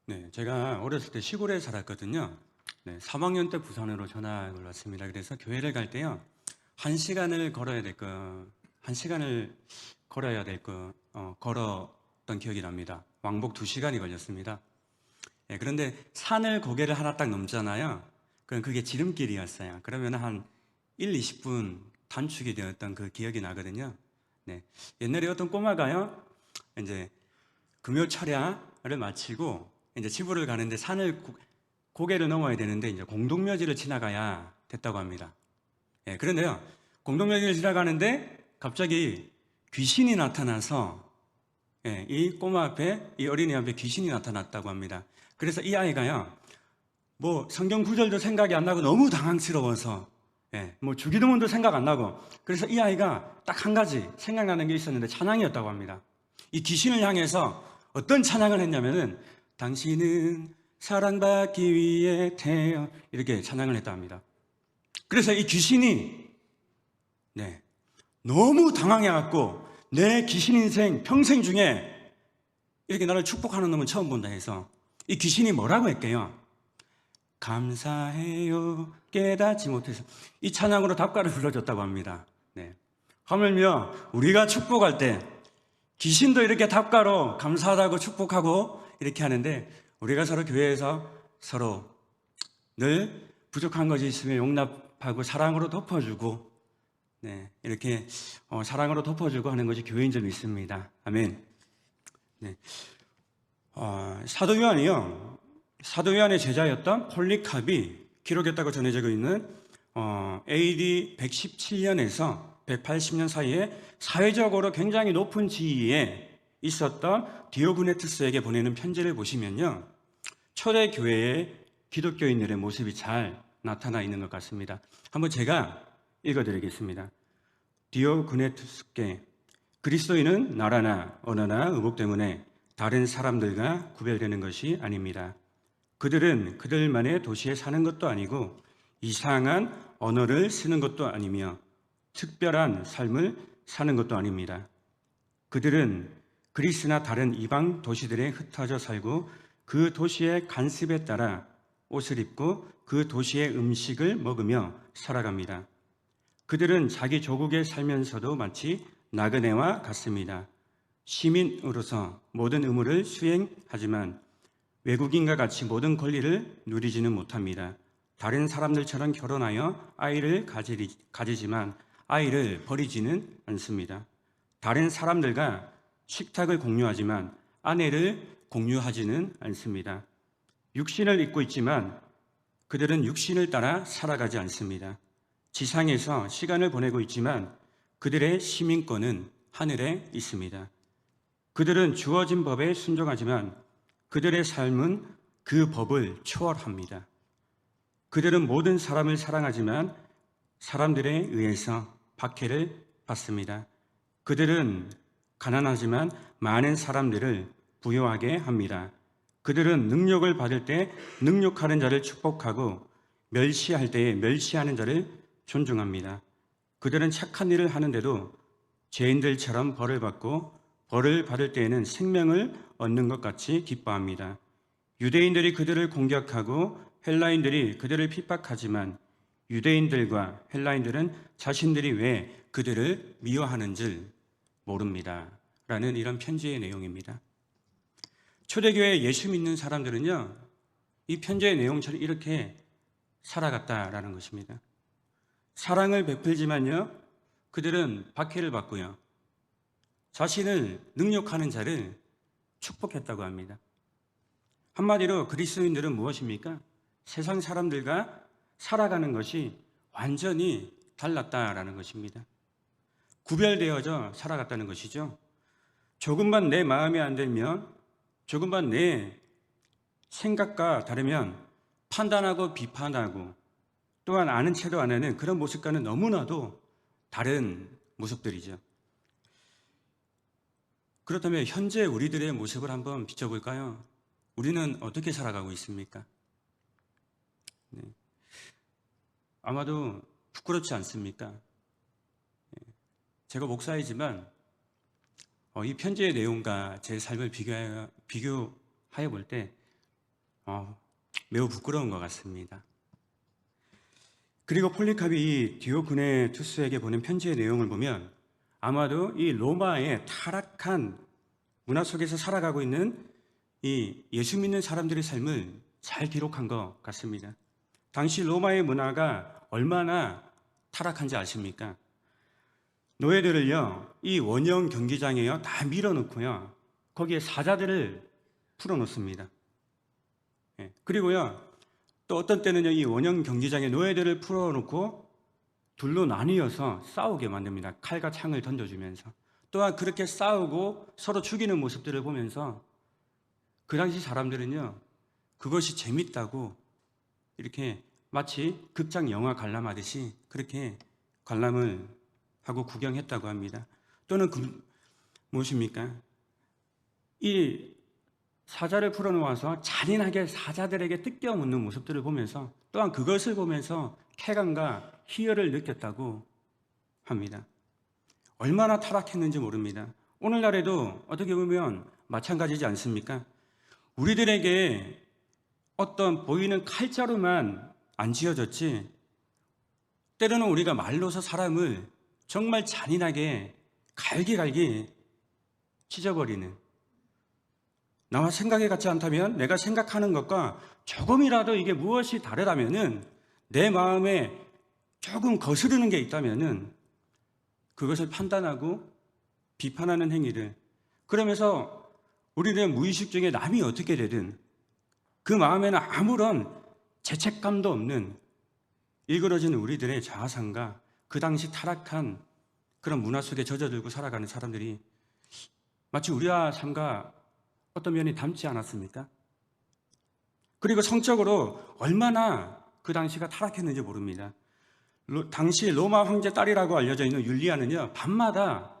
네, 제가 어렸을 때 시골에 살았거든요. 네, 3학년 때 부산으로 전학을 왔습니다. 그래서 교회를 갈 때요, 한 시간을 걸어야 될 거, 한 시간을 걸어야 될 거, 걸었던 기억이 납니다. 왕복 2시간이 걸렸습니다. 예, 그런데 산을 고개를 하나 딱 넘잖아요. 그럼 그게 지름길이었어요. 그러면 한 1, 20분 단축이 되었던 그 기억이 나거든요. 네, 옛날에 어떤 꼬마가요, 이제 금요 철야를 마치고 이제 집으로 가는데 산을 고개를 넘어야 되는데 이제 공동묘지를 지나가야 됐다고 합니다. 예, 그런데요, 공동묘지를 지나가는데 갑자기 귀신이 나타나서 이 꼬마 앞에, 이 어린이 앞에 귀신이 나타났다고 합니다. 그래서 이 아이가요, 뭐 성경 구절도 생각이 안 나고 너무 당황스러워서 뭐 주기도문도 생각 안 나고, 그래서 이 아이가 딱 한 가지 생각나는 게 있었는데 찬양이었다고 합니다. 이 귀신을 향해서 어떤 찬양을 했냐면은 당신은 사랑받기 위해 태어, 이렇게 찬양을 했다 합니다. 그래서 이 귀신이 너무 당황해갖고 내 귀신 인생 평생 중에 이렇게 나를 축복하는 놈은 처음 본다 해서 이 귀신이 뭐라고 했게요? 감사해요 깨닫지 못해서, 이 찬양으로 답가를 불러줬다고 합니다. 하물며 우리가 축복할 때 귀신도 이렇게 답가로 감사하다고 축복하고 이렇게 하는데, 우리가 서로 교회에서 서로 늘 부족한 것이 있으면 용납하고 사랑으로 덮어주고 이렇게 사랑으로 덮어주고 하는 것이 교회인 줄 믿습니다. 아멘. 사도 요한이요, 사도 요한의 제자였던 폴리캅이 기록했다고 전해지고 있는 AD 117년에서 180년 사이에 사회적으로 굉장히 높은 지위에 있었던 디오그네투스에게 보내는 편지를 보시면요, 초대 교회의 기독교인들의 모습이 잘 나타나 있는 것 같습니다. 한번 제가 읽어드리겠습니다. 디오그네투스께, 그리스도인은 나라나 언어나 의복 때문에 다른 사람들과 구별되는 것이 아닙니다. 그들은 그들만의 도시에 사는 것도 아니고 이상한 언어를 쓰는 것도 아니며 특별한 삶을 사는 것도 아닙니다. 그들은 그리스나 다른 이방 도시들에 흩어져 살고 그 도시의 관습에 따라 옷을 입고 그 도시의 음식을 먹으며 살아갑니다. 그들은 자기 조국에 살면서도 마치 나그네와 같습니다. 시민으로서 모든 의무를 수행하지만 외국인과 같이 모든 권리를 누리지는 못합니다. 다른 사람들처럼 결혼하여 아이를 가지지만 아이를 버리지는 않습니다. 다른 사람들과 식탁을 공유하지만 아내를 공유하지는 않습니다. 육신을 입고 있지만 그들은 육신을 따라 살아가지 않습니다. 지상에서 시간을 보내고 있지만 그들의 시민권은 하늘에 있습니다. 그들은 주어진 법에 순종하지만 그들의 삶은 그 법을 초월합니다. 그들은 모든 사람을 사랑하지만 사람들에 의해서 박해를 받습니다. 그들은 가난하지만 많은 사람들을 부유하게 합니다. 그들은 능력을 받을 때 능력하는 자를 축복하고 멸시할 때에 멸시하는 자를 존중합니다. 그들은 착한 일을 하는데도 죄인들처럼 벌을 받고 벌을 받을 때에는 생명을 얻는 것 같이 기뻐합니다. 유대인들이 그들을 공격하고 헬라인들이 그들을 핍박하지만 유대인들과 헬라인들은 자신들이 왜 그들을 미워하는 줄 모릅니다. 라는 이런 편지의 내용입니다. 초대교회 예수 믿는 사람들은요, 이 편지의 내용처럼 이렇게 살아갔다라는 것입니다. 사랑을 베풀지만요, 그들은 박해를 받고요, 자신을 능욕하는 자를 축복했다고 합니다. 한마디로 그리스도인들은 무엇입니까? 세상 사람들과 살아가는 것이 완전히 달랐다라는 것입니다. 구별되어져 살아갔다는 것이죠. 조금만 내 마음에 안 들면, 조금만 내 생각과 다르면 판단하고 비판하고 또한 아는 채도 안 하는 그런 모습과는 너무나도 다른 모습들이죠. 그렇다면 현재 우리들의 모습을 한번 비춰볼까요? 우리는 어떻게 살아가고 있습니까? 아마도 부끄럽지 않습니까? 제가 목사이지만 이 편지의 내용과 제 삶을 비교하여 볼 때 매우 부끄러운 것 같습니다. 그리고 폴리카비 이 디오그네투스에게 보낸 편지의 내용을 보면 아마도 이 로마의 타락한 문화 속에서 살아가고 있는 이 예수 믿는 사람들의 삶을 잘 기록한 것 같습니다. 당시 로마의 문화가 얼마나 타락한지 아십니까? 노예들을요, 이 원형 경기장에요, 다 밀어넣고요, 거기에 사자들을 풀어놓습니다. 그리고요, 또 어떤 때는요, 이 원형 경기장에 노예들을 풀어놓고 둘로 나뉘어서 싸우게 만듭니다. 칼과 창을 던져주면서. 또한 그렇게 싸우고 서로 죽이는 모습들을 보면서 그 당시 사람들은요, 그것이 재밌다고 이렇게 마치 극장 영화 관람하듯이 그렇게 관람을 하고 구경했다고 합니다. 또는 무엇입니까? 이 사자를 풀어놓아서 잔인하게 사자들에게 뜯겨먹는 모습들을 보면서 또한 그것을 보면서 쾌감과 희열을 느꼈다고 합니다. 얼마나 타락했는지 모릅니다. 오늘날에도 어떻게 보면 마찬가지지 않습니까? 우리들에게 어떤 보이는 칼자루만 안 쥐어졌지, 때로는 우리가 말로서 사람을 정말 잔인하게 갈기갈기 찢어버리는, 나와 생각이 같지 않다면, 내가 생각하는 것과 조금이라도 이게 무엇이 다르다면은, 내 마음에 조금 거스르는 게 있다면은 그것을 판단하고 비판하는 행위를, 그러면서 우리는 무의식 중에 남이 어떻게 되든 그 마음에는 아무런 죄책감도 없는 일그러진 우리들의 자아상과 그 당시 타락한 그런 문화 속에 젖어들고 살아가는 사람들이 마치 우리와 삶과 어떤 면이 닮지 않았습니까? 그리고 성적으로 얼마나 그 당시가 타락했는지 모릅니다. 당시 로마 황제 딸이라고 알려져 있는 율리아는요, 밤마다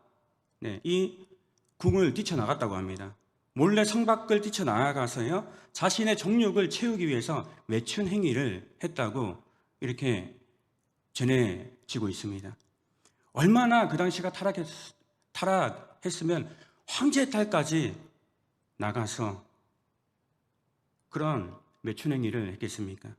이 궁을 뛰쳐나갔다고 합니다. 몰래 성 밖을 뛰쳐나가서요, 자신의 정욕을 채우기 위해서 매춘 행위를 했다고 이렇게 전해지고 있습니다. 얼마나 그 당시가 타락했으면 황제 딸까지 나가서 그런 매춘 행위를 했겠습니까?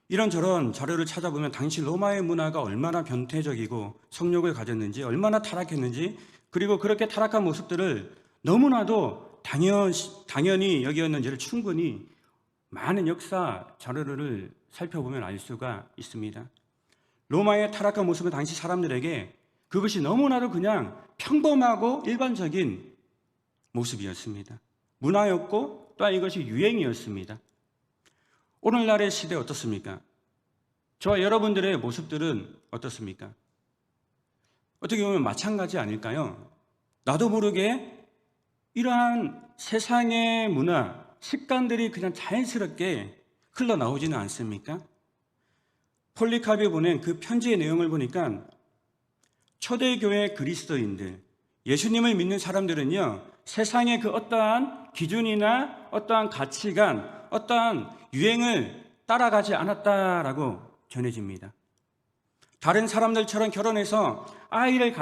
이런저런 자료를 찾아보면 당시 로마의 문화가 얼마나 변태적이고 성욕을 가졌는지, 얼마나 타락했는지, 그리고 그렇게 타락한 모습들을 너무나도 당연히 여기었는지를 충분히 많은 역사 자료를 살펴보면 알 수가 있습니다. 로마의 타락한 모습은 당시 사람들에게 그것이 너무나도 그냥 평범하고 일반적인 모습이었습니다. 문화였고 또한 이것이 유행이었습니다. 오늘날의 시대 어떻습니까? 저와 여러분들의 모습들은 어떻습니까? 어떻게 보면 마찬가지 아닐까요? 나도 모르게 이러한 세상의 문화, 습관들이 그냥 자연스럽게 흘러나오지는 않습니까? 폴리카비 보낸 그 편지의 내용을 보니까 초대교회 그리스도인들, 예수님을 믿는 사람들은요, 세상의 그 어떠한 기준이나 어떠한 가치관, 어떠한 유행을 따라가지 않았다라고 전해집니다. 다른 사람들처럼 결혼해서 아이를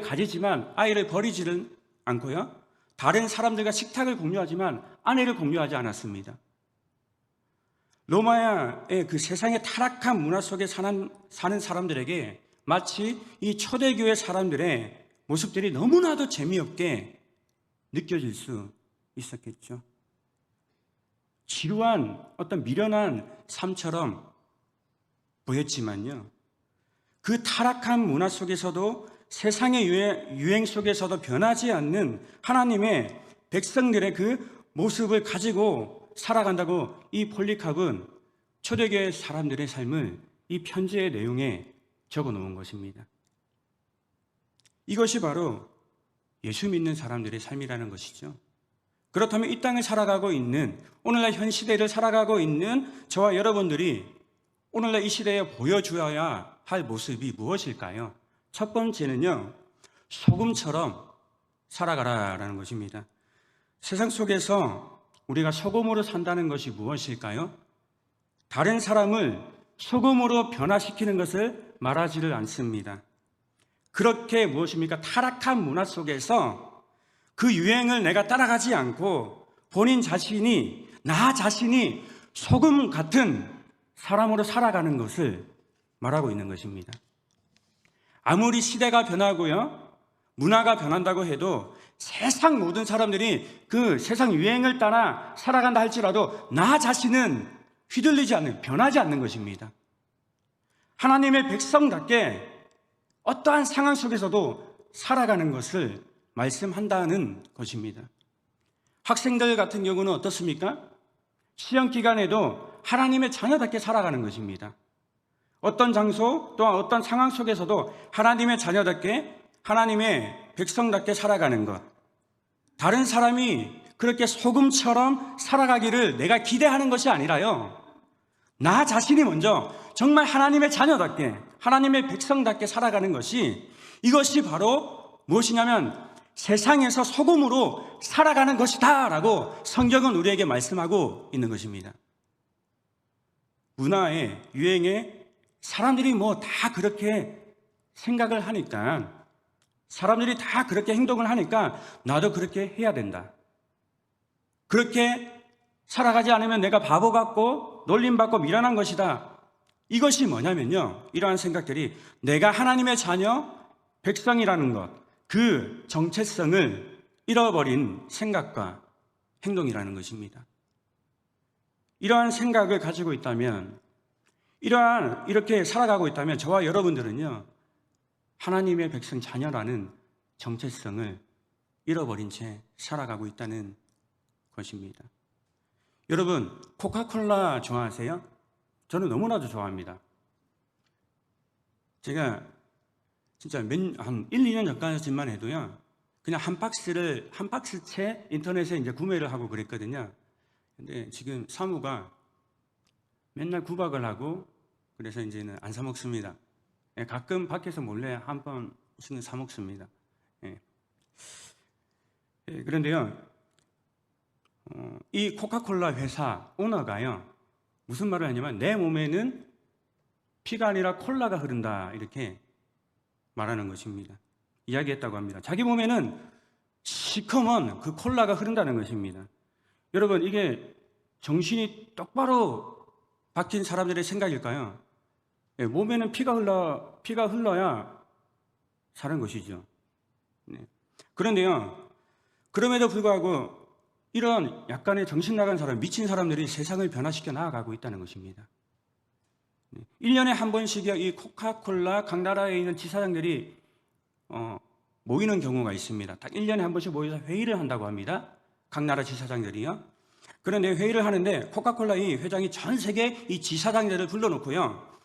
가지지만 아이를 버리지는 않고요, 다른 사람들과 식탁을 공유하지만 아내를 공유하지 않았습니다. 로마의 그 세상의 타락한 문화 속에 사는 사람들에게 마치 이 초대교회 사람들의 모습들이 너무나도 재미없게 느껴질 수 있었겠죠. 지루한 어떤 미련한 삶처럼 보였지만요, 그 타락한 문화 속에서도 세상의 유행 속에서도 변하지 않는 하나님의 백성들의 그 모습을 가지고 살아간다고 이 폴리캅은 초대교회 사람들의 삶을 이 편지의 내용에 적어 놓은 것입니다. 이것이 바로 예수 믿는 사람들의 삶이라는 것이죠. 그렇다면 이 땅을 살아가고 있는, 오늘날 현 시대를 살아가고 있는 저와 여러분들이 오늘날 이 시대에 보여주어야 할 모습이 무엇일까요? 첫 번째는요, 소금처럼 살아가라라는 것입니다. 세상 속에서 우리가 소금으로 산다는 것이 무엇일까요? 다른 사람을 소금으로 변화시키는 것을 말하지를 않습니다. 그렇게 무엇입니까? 타락한 문화 속에서 그 유행을 내가 따라가지 않고 본인 자신이 나 자신이 소금 같은 사람으로 살아가는 것을 말하고 있는 것입니다. 아무리 시대가 변하고요, 문화가 변한다고 해도 세상 모든 사람들이 그 세상 유행을 따라 살아간다 할지라도 나 자신은 휘둘리지 않는, 변하지 않는 것입니다. 하나님의 백성답게 어떠한 상황 속에서도 살아가는 것을 말씀한다는 것입니다. 학생들 같은 경우는 어떻습니까? 시험 기간에도 하나님의 자녀답게 살아가는 것입니다. 어떤 장소 또한 어떤 상황 속에서도 하나님의 자녀답게, 하나님의 백성답게 살아가는 것. 다른 사람이 그렇게 소금처럼 살아가기를 내가 기대하는 것이 아니라요, 나 자신이 먼저 정말 하나님의 자녀답게, 하나님의 백성답게 살아가는 것이, 이것이 바로 무엇이냐면 세상에서 소금으로 살아가는 것이다 라고 성경은 우리에게 말씀하고 있는 것입니다. 문화에, 유행에 사람들이 뭐 다 그렇게 생각을 하니까, 사람들이 다 그렇게 행동을 하니까 나도 그렇게 해야 된다. 그렇게 살아가지 않으면 내가 바보 같고 놀림받고 미련한 것이다. 이것이 뭐냐면요, 이러한 생각들이 내가 하나님의 자녀, 백성이라는 것, 그 정체성을 잃어버린 생각과 행동이라는 것입니다. 이러한 생각을 가지고 있다면, 이렇게 살아가고 있다면 저와 여러분들은요, 하나님의 백성 자녀라는 정체성을 잃어버린 채 살아가고 있다는 것입니다. 여러분, 코카콜라 좋아하세요? 저는 너무나도 좋아합니다. 제가 진짜 한 1, 2년 전까지만 해도요, 그냥 한 박스채 인터넷에 이제 구매를 하고 그랬거든요. 근데 지금 사무가 맨날 구박을 하고, 그래서 이제는 안 사 먹습니다. 가끔 밖에서 몰래 한 번씩은 사 먹습니다. 그런데요, 이 코카콜라 회사 오너가요, 무슨 말을 하냐면 내 몸에는 피가 아니라 콜라가 흐른다, 이렇게 말하는 것입니다. 이야기했다고 합니다. 자기 몸에는 시커먼 그 콜라가 흐른다는 것입니다. 여러분, 이게 정신이 똑바로 박힌 사람들의 생각일까요? 몸에는 피가 흘러야 사는 것이죠. 그런데요, 그럼에도 불구하고 이런 약간의 정신 나간 사람, 미친 사람들이 세상을 변화시켜 나아가고 있다는 것입니다. 1년에 한 번씩이요, 이 코카콜라 각 나라에 있는 지사장들이 모이는 경우가 있습니다. 딱 1년에 한 번씩 모여서 회의를 한다고 합니다. 각 나라 지사장들이요. 그런데 회의를 하는데 코카콜라 이 회장이 전 세계 이 지사장들을 불러놓고요,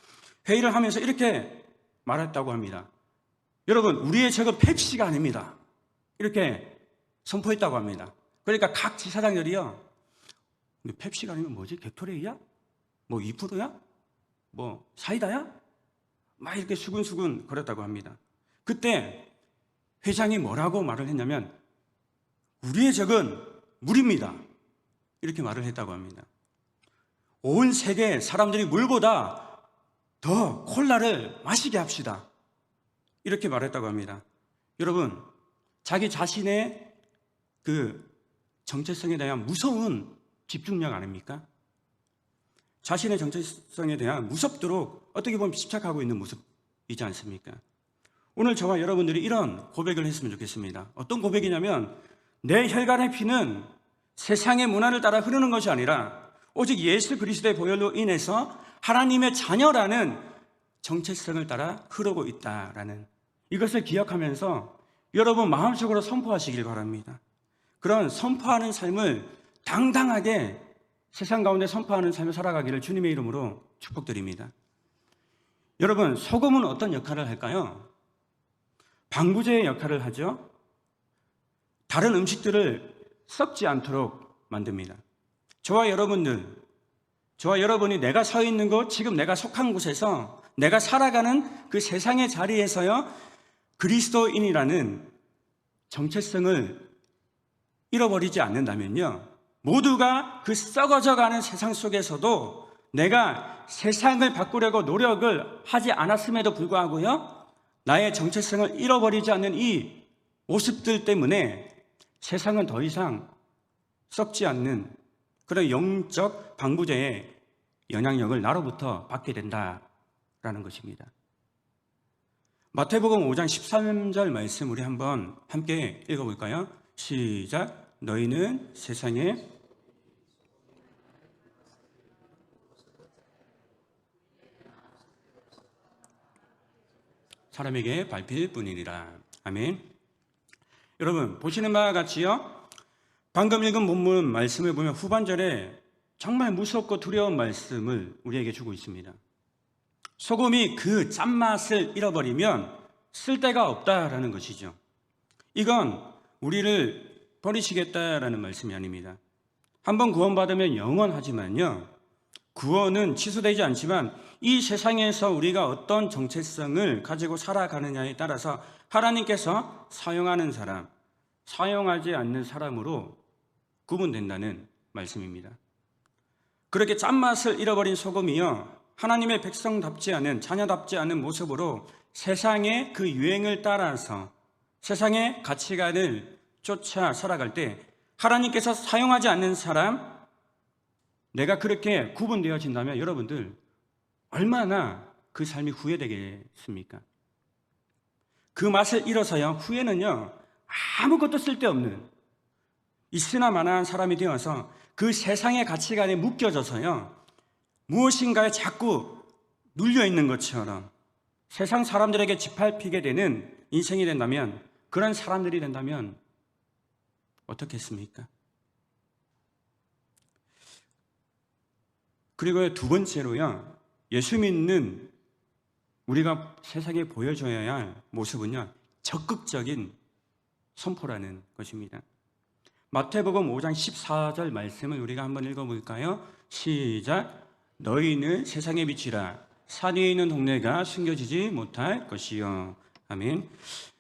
회의를 하면서 이렇게 말했다고 합니다. 여러분, 우리의 적은 펩시가 아닙니다. 이렇게 선포했다고 합니다. 그러니까 각 지사장들이요, 펩시가 아니면 뭐지? 게토레이야? 뭐 2%야? 뭐 사이다야? 막 이렇게 수근수근 거렸다고 합니다. 그때 회장이 뭐라고 말을 했냐면 우리의 적은 물입니다. 이렇게 말을 했다고 합니다. 온 세계 사람들이 물보다 더 콜라를 마시게 합시다. 이렇게 말했다고 합니다. 여러분, 자기 자신의 그 정체성에 대한 무서운 집중력 아닙니까? 자신의 정체성에 대한 무섭도록 어떻게 보면 집착하고 있는 모습이지 않습니까? 오늘 저와 여러분들이 이런 고백을 했으면 좋겠습니다. 어떤 고백이냐면 내 혈관의 피는 세상의 문화를 따라 흐르는 것이 아니라 오직 예수 그리스도의 보혈로 인해서 하나님의 자녀라는 정체성을 따라 흐르고 있다라는 이것을 기억하면서 여러분 마음속으로 선포하시길 바랍니다. 그런 선포하는 삶을 당당하게 세상 가운데 선포하는 삶을 살아가기를 주님의 이름으로 축복드립니다. 여러분, 소금은 어떤 역할을 할까요? 방부제의 역할을 하죠. 다른 음식들을 썩지 않도록 만듭니다. 저와 여러분이 내가 서 있는 곳, 지금 내가 속한 곳에서 내가 살아가는 그 세상의 자리에서요, 그리스도인이라는 정체성을 잃어버리지 않는다면요, 모두가 그 썩어져가는 세상 속에서도 내가 세상을 바꾸려고 노력을 하지 않았음에도 불구하고요, 나의 정체성을 잃어버리지 않는 이 모습들 때문에 세상은 더 이상 썩지 않는 그런 영적 방부제의 영향력을 나로부터 받게 된다라는 것입니다. 마태복음 5장 13절 말씀 우리 한번 함께 읽어볼까요? 시작. 너희는 세상에 사람에게 밟힐 뿐이니라. 아멘. 여러분 보시는 바와 같이요, 방금 읽은 본문 말씀을 보면 후반절에 정말 무섭고 두려운 말씀을 우리에게 주고 있습니다. 소금이 그 짠맛을 잃어버리면 쓸데가 없다라는 것이죠. 이건 우리를 버리시겠다라는 말씀이 아닙니다. 한번 구원받으면 영원하지만요, 구원은 취소되지 않지만 이 세상에서 우리가 어떤 정체성을 가지고 살아가느냐에 따라서 하나님께서 사용하는 사람, 사용하지 않는 사람으로 구분된다는 말씀입니다. 그렇게 짠맛을 잃어버린 소금이요, 하나님의 백성답지 않은, 자녀답지 않은 모습으로 세상의 그 유행을 따라서 세상의 가치관을 쫓아 살아갈 때 하나님께서 사용하지 않는 사람, 내가 그렇게 구분되어진다면 여러분들 얼마나 그 삶이 후회되겠습니까? 그 맛을 잃어서요, 후회는요 아무것도 쓸데없는 있으나 마나한 사람이 되어서 그 세상의 가치관에 묶여져서요, 무엇인가에 자꾸 눌려있는 것처럼 세상 사람들에게 짓밟히게 되는 인생이 된다면, 그런 사람들이 된다면 어떻겠습니까? 그리고 두 번째로요, 예수 믿는 우리가 세상에 보여줘야 할 모습은요, 적극적인 선포라는 것입니다. 마태복음 5장 14절 말씀을 우리가 한번 읽어볼까요? 시작. 너희는 세상의 빛이라. 산 위에 있는 동네가 숨겨지지 못할 것이요. 아멘.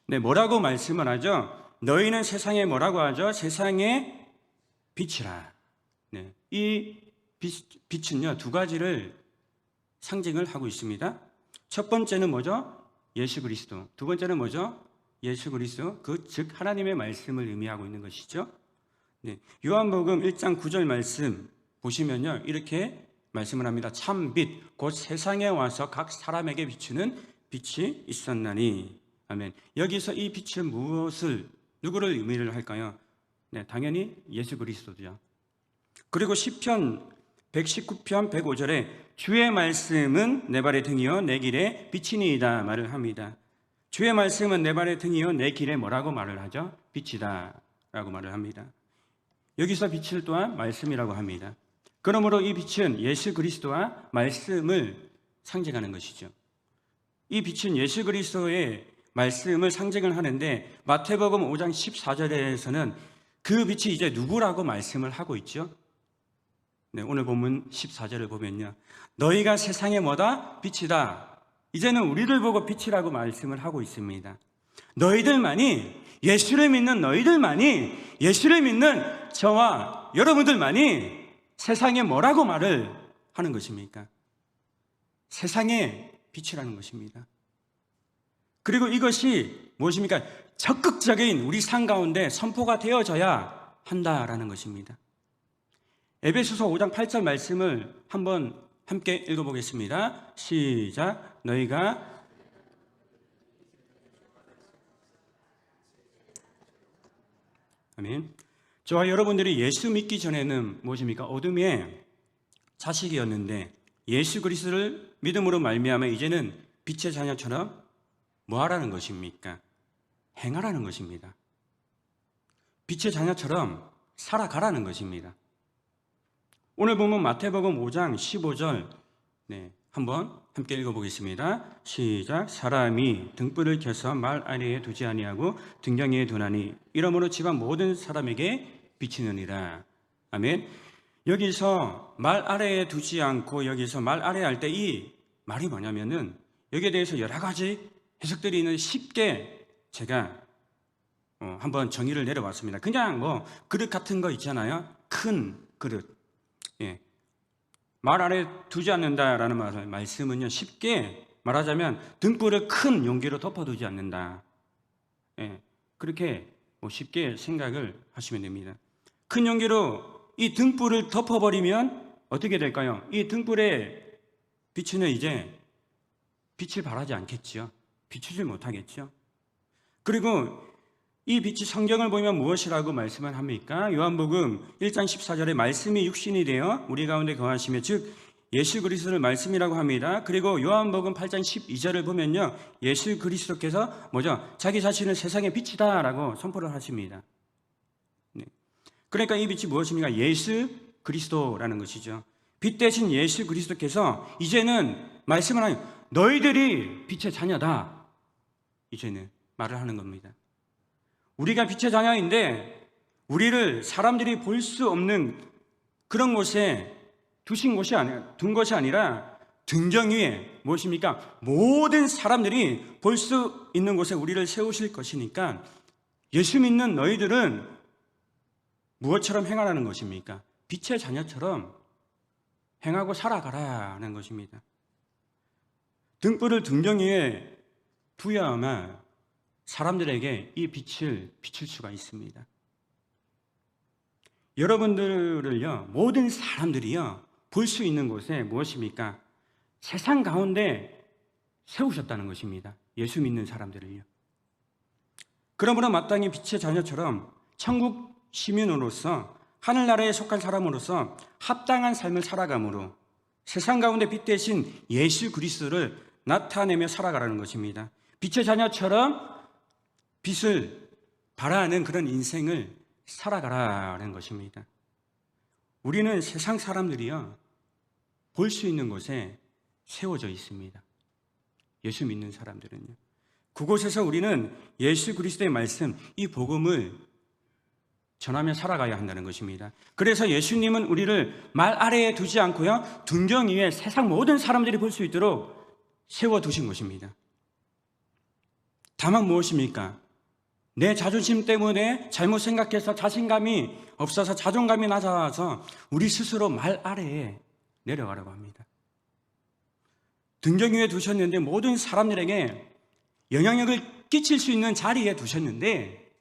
네, 뭐라고 말씀을 하죠? 너희는 세상에 뭐라고 하죠? 세상의 빛이라. 네, 이 빛은요 두 가지를 상징을 하고 있습니다. 첫 번째는 뭐죠? 예수 그리스도. 두 번째는 뭐죠? 예수 그리스도, 즉 하나님의 말씀을 의미하고 있는 것이죠. 네, 요한복음 1장 9절 말씀 보시면요, 이렇게 말씀을 합니다. 참 빛, 곧 세상에 와서 각 사람에게 비추는 빛이 있었나니. 아멘. 여기서 이 빛은 누구를 의미를 할까요? 네, 당연히 예수 그리스도죠. 그리고 시편 119편 105절에 주의 말씀은 내 발의 등이요 내 길에 빛이니이다 말을 합니다. 주의 말씀은 내 발의 등이요 내 길에 뭐라고 말을 하죠? 빛이다 라고 말을 합니다. 여기서 빛을 또한 말씀이라고 합니다. 그러므로 이 빛은 예수 그리스도와 말씀을 상징하는 것이죠. 이 빛은 예수 그리스도의 말씀을 상징을 하는데, 마태복음 5장 14절에서는 그 빛이 이제 누구라고 말씀을 하고 있죠? 네, 오늘 본문 14절을 보면요, 너희가 세상의 뭐다? 빛이다. 이제는 우리를 보고 빛이라고 말씀을 하고 있습니다. 너희들만이, 예수를 믿는 너희들만이, 예수를 믿는 저와 여러분들만이 세상에 뭐라고 말을 하는 것입니까? 세상의 빛이라는 것입니다. 그리고 이것이 무엇입니까? 적극적인 우리 삶 가운데 선포가 되어져야 한다라는 것입니다. 에베소서 5장 8절 말씀을 한번 함께 읽어보겠습니다. 시작. 너희가 아멘. 저와 여러분들이 예수 믿기 전에는 무엇입니까? 어둠의 자식이었는데 예수 그리스도를 믿음으로 말미암아 이제는 빛의 자녀처럼 뭐 하라는 것입니까? 행하라는 것입니다. 빛의 자녀처럼 살아가라는 것입니다. 오늘 보면 마태복음 5장 15절 한번 함께 읽어보겠습니다. 시작. 사람이 등불을 켜서 말 아래에 두지 아니하고 등경에 두나니 이러므로 집안 모든 사람에게 비치느니라. 아멘. 여기서 말 아래에 두지 않고 여기서 말 아래 할 때 이 말이 뭐냐면은 여기에 대해서 여러 가지 해석들이 있는데 쉽게 제가 한번 정의를 내려봤습니다. 그냥 뭐 그릇 같은 거 있잖아요. 큰 그릇. 예. 말 아래 두지 않는다라는 말씀은요, 쉽게 말하자면 등불을 큰 용기로 덮어두지 않는다. 예. 그렇게 쉽게 생각을 하시면 됩니다. 큰 용기로 이 등불을 덮어버리면 어떻게 될까요? 이 등불에 비추는 이제 빛을 발하지 않겠죠. 비추지 못하겠죠. 그리고 이 빛이 성경을 보면 무엇이라고 말씀을 합니까? 요한복음 1장 14절에 말씀이 육신이 되어 우리 가운데 거하시며, 즉 예수 그리스도를 말씀이라고 합니다. 그리고 요한복음 8장 12절을 보면요, 예수 그리스도께서 뭐죠? 자기 자신을 세상의 빛이다라고 선포를 하십니다. 네. 그러니까 이 빛이 무엇입니까? 예수 그리스도라는 것이죠. 빛 대신 예수 그리스도께서 이제는 말씀을 하는, 너희들이 빛의 자녀다, 이제는 말을 하는 겁니다. 우리가 빛의 자녀인데 우리를 사람들이 볼 수 없는 그런 곳에 둔 것이 아니라 등경 위에 무엇입니까? 모든 사람들이 볼 수 있는 곳에 우리를 세우실 것이니까 예수 믿는 너희들은 무엇처럼 행하라는 것입니까? 빛의 자녀처럼 행하고 살아가라는 것입니다. 등불을 등경 위에 부여하면 사람들에게 이 빛을 비출 수가 있습니다. 여러분들을요, 모든 사람들이요, 볼 수 있는 곳에 무엇입니까? 세상 가운데 세우셨다는 것입니다. 예수 믿는 사람들을요. 그러므로 마땅히 빛의 자녀처럼 천국 시민으로서 하늘나라에 속한 사람으로서 합당한 삶을 살아감으로 세상 가운데 빛 대신 예수 그리스도를 나타내며 살아가라는 것입니다. 빛의 자녀처럼 빛을 발하는 그런 인생을 살아가라는 것입니다. 우리는 세상 사람들이요, 볼 수 있는 곳에 세워져 있습니다. 예수 믿는 사람들은요. 그곳에서 우리는 예수 그리스도의 말씀, 이 복음을 전하며 살아가야 한다는 것입니다. 그래서 예수님은 우리를 말 아래에 두지 않고요, 등경 위에 세상 모든 사람들이 볼 수 있도록 세워두신 것입니다. 다만 무엇입니까? 내 자존심 때문에 잘못 생각해서 자신감이 없어서 자존감이 낮아서 우리 스스로 말 아래에 내려가려고 합니다. 등경 위에 두셨는데 모든 사람들에게 영향력을 끼칠 수 있는 자리에 두셨는데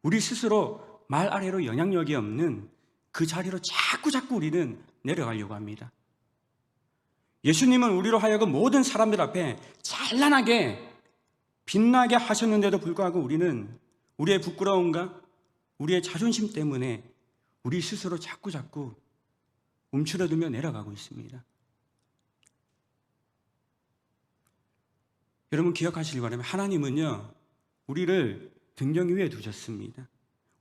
우리 스스로 말 아래로 영향력이 없는 그 자리로 자꾸 우리는 내려가려고 합니다. 예수님은 우리로 하여금 모든 사람들 앞에 찬란하게 빛나게 하셨는데도 불구하고 우리는 우리의 부끄러움과 우리의 자존심 때문에 우리 스스로 자꾸 움츠러들며 내려가고 있습니다. 여러분 기억하시기 바랍니다. 하나님은요, 우리를 등경 위에 두셨습니다.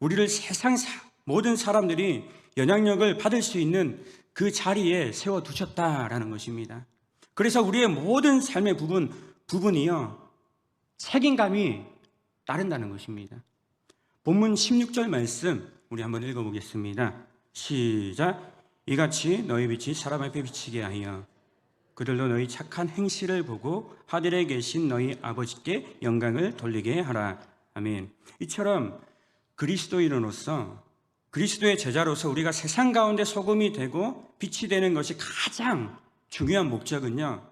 우리를 세상 모든 사람들이 영향력을 받을 수 있는 그 자리에 세워두셨다라는 것입니다. 그래서 우리의 모든 삶의 부분이요, 책임감이 따른다는 것입니다. 본문 16절 말씀 우리 한번 읽어보겠습니다. 시작. 이같이 너희 빛이 사람 앞에 비치게 하여 그들도 너희 착한 행실을 보고 하늘에 계신 너희 아버지께 영광을 돌리게 하라. 아멘. 이처럼 그리스도인으로서, 그리스도의 제자로서 우리가 세상 가운데 소금이 되고 빛이 되는 것이 가장 중요한 목적은요,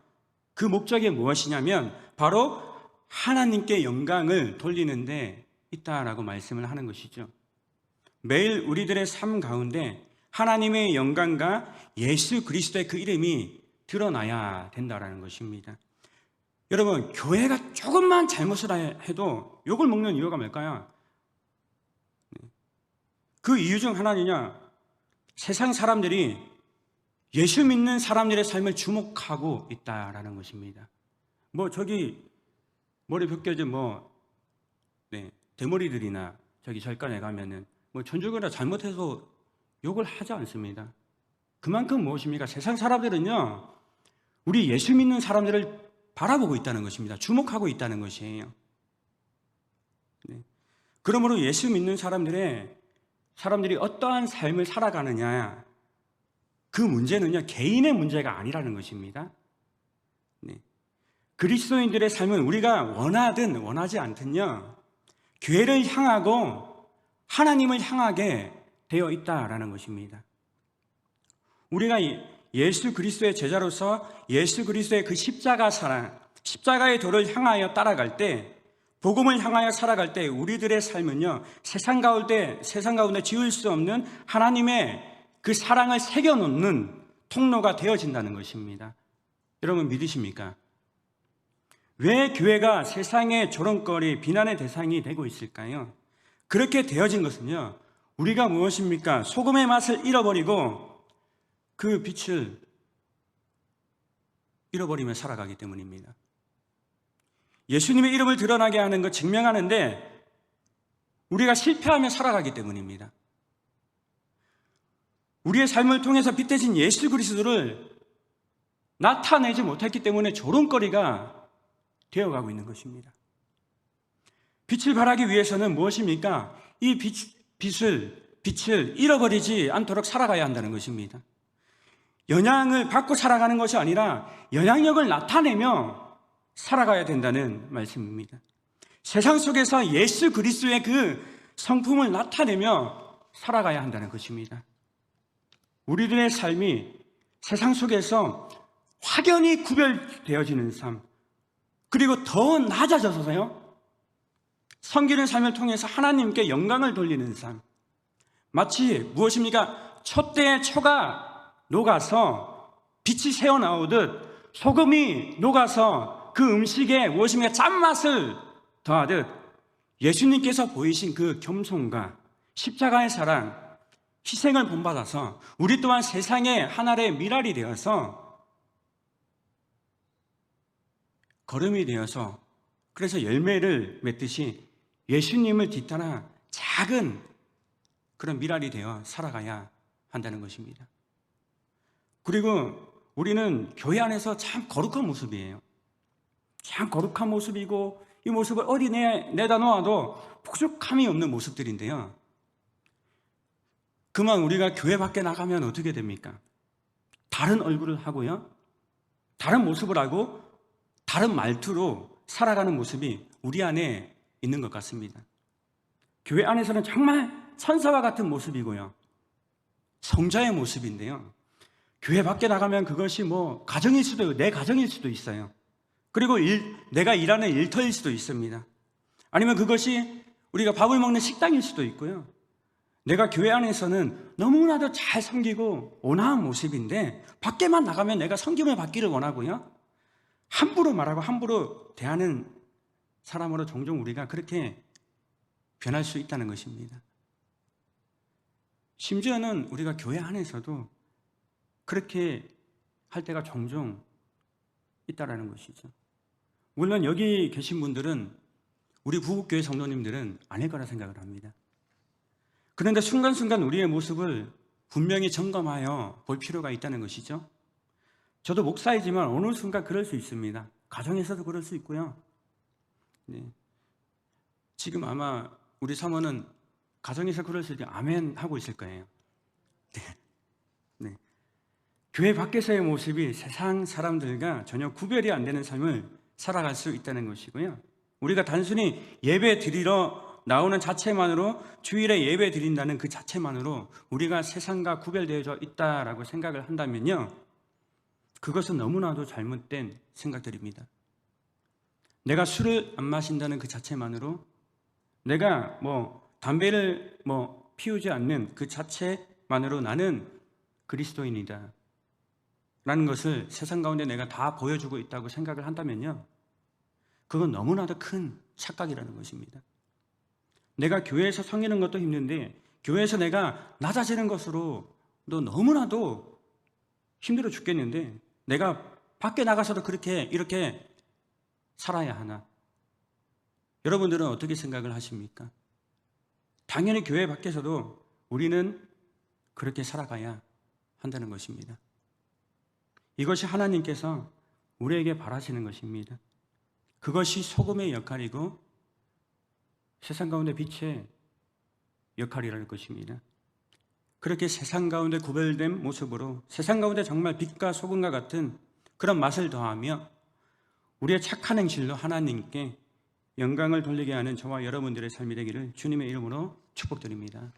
그 목적이 무엇이냐면 바로 하나님께 영광을 돌리는 데 있다라고 말씀을 하는 것이죠. 매일 우리들의 삶 가운데 하나님의 영광과 예수 그리스도의 그 이름이 드러나야 된다라는 것입니다. 여러분, 교회가 조금만 잘못을 해도 욕을 먹는 이유가 뭘까요? 그 이유 중 하나는요, 세상 사람들이 예수 믿는 사람들의 삶을 주목하고 있다라는 것입니다. 저기 머리 벗겨진 대머리들이나 저기 절간에 가면은 전주교가 잘못해서 욕을 하지 않습니다. 그만큼 무엇입니까? 세상 사람들은요, 우리 예수 믿는 사람들을 바라보고 있다는 것입니다. 주목하고 있다는 것이에요. 네. 그러므로 예수 믿는 사람들이 어떠한 삶을 살아가느냐, 그 문제는요, 개인의 문제가 아니라는 것입니다. 네. 그리스도인들의 삶은 우리가 원하든 원하지 않든요, 교회를 향하고 하나님을 향하게 되어 있다라는 것입니다. 우리가 예수 그리스도의 제자로서 예수 그리스도의 그 십자가 사랑, 십자가의 도를 향하여 따라갈 때 복음을 향하여 살아갈 때 우리들의 삶은요, 세상 가운데 지울 수 없는 하나님의 그 사랑을 새겨놓는 통로가 되어진다는 것입니다. 여러분 믿으십니까? 왜 교회가 세상의 조롱거리, 비난의 대상이 되고 있을까요? 그렇게 되어진 것은요, 우리가 무엇입니까? 소금의 맛을 잃어버리고 그 빛을 잃어버리며 살아가기 때문입니다. 예수님의 이름을 드러나게 하는 것, 증명하는데 우리가 실패하며 살아가기 때문입니다. 우리의 삶을 통해서 빛대신 예수 그리스도를 나타내지 못했기 때문에 조롱거리가 되어가고 있는 것입니다. 빛을 발하기 위해서는 무엇입니까? 이 빛을 잃어버리지 않도록 살아가야 한다는 것입니다. 영향을 받고 살아가는 것이 아니라 영향력을 나타내며 살아가야 된다는 말씀입니다. 세상 속에서 예수 그리스도의 그 성품을 나타내며 살아가야 한다는 것입니다. 우리들의 삶이 세상 속에서 확연히 구별되어지는 삶, 그리고 더 낮아져서요, 섬기는 삶을 통해서 하나님께 영광을 돌리는 삶. 마치 무엇입니까? 촛대에 초가 녹아서 빛이 새어나오듯 소금이 녹아서 그 음식에 무엇입니까? 짠맛을 더하듯 예수님께서 보이신 그 겸손과 십자가의 사랑, 희생을 본받아서 우리 또한 세상의 하나의 미랄이 되어서 거름이 되어서 그래서 열매를 맺듯이 예수님을 뒤따라 작은 그런 미랄이 되어 살아가야 한다는 것입니다. 그리고 우리는 교회 안에서 참 거룩한 모습이에요. 참 거룩한 모습이고 이 모습을 어디 내다 놓아도 부족함이 없는 모습들인데요, 그만 우리가 교회 밖에 나가면 어떻게 됩니까? 다른 얼굴을 하고요, 다른 모습을 하고 다른 말투로 살아가는 모습이 우리 안에 있는 것 같습니다. 교회 안에서는 정말 천사와 같은 모습이고요, 성자의 모습인데요, 교회 밖에 나가면 그것이 가정일 수도 있고 내 가정일 수도 있어요. 그리고 내가 일하는 일터일 수도 있습니다. 아니면 그것이 우리가 밥을 먹는 식당일 수도 있고요. 내가 교회 안에서는 너무나도 잘 섬기고 온화한 모습인데 밖에만 나가면 내가 섬김을 받기를 원하고요, 함부로 말하고 함부로 대하는 사람으로 종종 우리가 그렇게 변할 수 있다는 것입니다. 심지어는 우리가 교회 안에서도 그렇게 할 때가 종종 있다라는 것이죠. 물론 여기 계신 분들은, 우리 부국교회 성도님들은 아닐 거라 생각을 합니다. 그런데 순간순간 우리의 모습을 분명히 점검하여 볼 필요가 있다는 것이죠. 저도 목사이지만 어느 순간 그럴 수 있습니다. 가정에서도 그럴 수 있고요. 네. 지금 아마 우리 사모는 가정에서 그럴 수 있지 아멘 하고 있을 거예요. 네. 네. 교회 밖에서의 모습이 세상 사람들과 전혀 구별이 안 되는 삶을 살아갈 수 있다는 것이고요. 우리가 단순히 예배 드리러 나오는 자체만으로, 주일에 예배 드린다는 그 자체만으로 우리가 세상과 구별되어져 있다라고 생각을 한다면요, 그것은 너무나도 잘못된 생각들입니다. 내가 술을 안 마신다는 그 자체만으로, 내가 담배를 피우지 않는 그 자체만으로 나는 그리스도인이다 라는 것을 세상 가운데 내가 다 보여주고 있다고 생각을 한다면요, 그건 너무나도 큰 착각이라는 것입니다. 내가 교회에서 섬기는 것도 힘든데 교회에서 내가 낮아지는 것으로도 너무나도 힘들어 죽겠는데 내가 밖에 나가서도 이렇게 살아야 하나? 여러분들은 어떻게 생각을 하십니까? 당연히 교회 밖에서도 우리는 그렇게 살아가야 한다는 것입니다. 이것이 하나님께서 우리에게 바라시는 것입니다. 그것이 소금의 역할이고 세상 가운데 빛의 역할이라는 것입니다. 그렇게 세상 가운데 구별된 모습으로 세상 가운데 정말 빛과 소금과 같은 그런 맛을 더하며 우리의 착한 행실로 하나님께 영광을 돌리게 하는 저와 여러분들의 삶이 되기를 주님의 이름으로 축복드립니다.